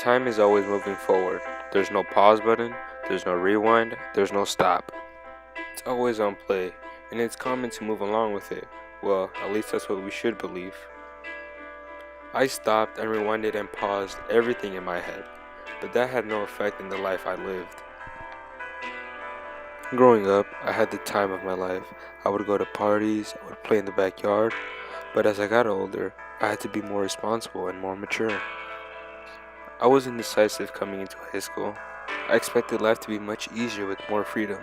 Time is always moving forward. There's no pause button, there's no rewind, there's no stop. It's always on play, and it's common to move along with it. Well, at least that's what we should believe. I stopped and rewinded and paused everything in my head, but that had no effect in the life I lived. Growing up, I had the time of my life. I would go to parties, I would play in the backyard, but as I got older, I had to be more responsible and more mature. I was indecisive coming into high school. I expected life to be much easier with more freedom.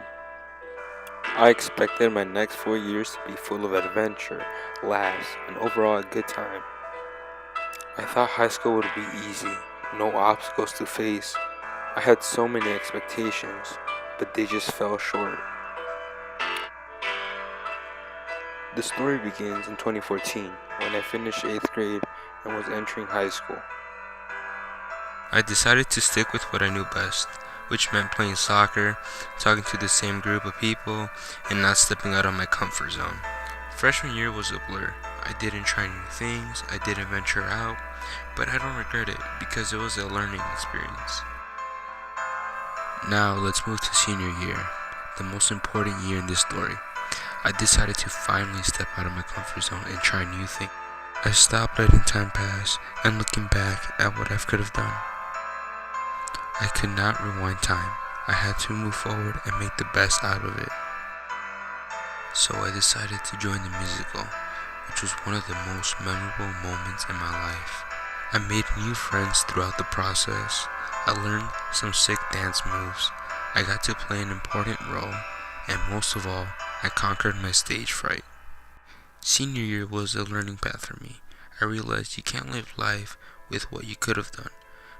I expected my next 4 years to be full of adventure, laughs, and overall a good time. I thought high school would be easy, no obstacles to face. I had so many expectations, but they just fell short. The story begins in 2014 when I finished 8th grade and was entering high school. I decided to stick with what I knew best, which meant playing soccer, talking to the same group of people, and not stepping out of my comfort zone. Freshman year was a blur. I didn't try new things, I didn't venture out, but I don't regret it because it was a learning experience. Now let's move to senior year, the most important year in this story. I decided to finally step out of my comfort zone and try new things. I stopped letting time pass and looking back at what I could have done. I could not rewind time. I had to move forward and make the best out of it. So I decided to join the musical, which was one of the most memorable moments in my life. I made new friends throughout the process. I learned some sick dance moves. I got to play an important role, and most of all, I conquered my stage fright. Senior year was a learning path for me. I realized you can't live life with what you could have done,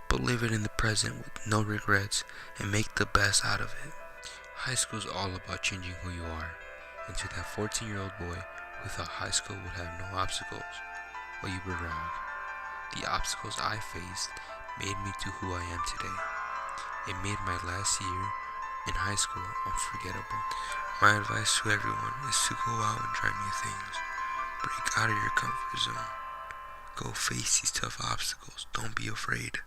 but live it in the present with no regrets and make the best out of it. High school is all about changing who you are. And to that 14-year-old boy who thought high school would have no obstacles, well, you were wrong. The obstacles I faced made me to who I am today. It made my last year in high school unforgettable. My advice to everyone is to go out and try new things. Break out of your comfort zone. Go face these tough obstacles. Don't be afraid.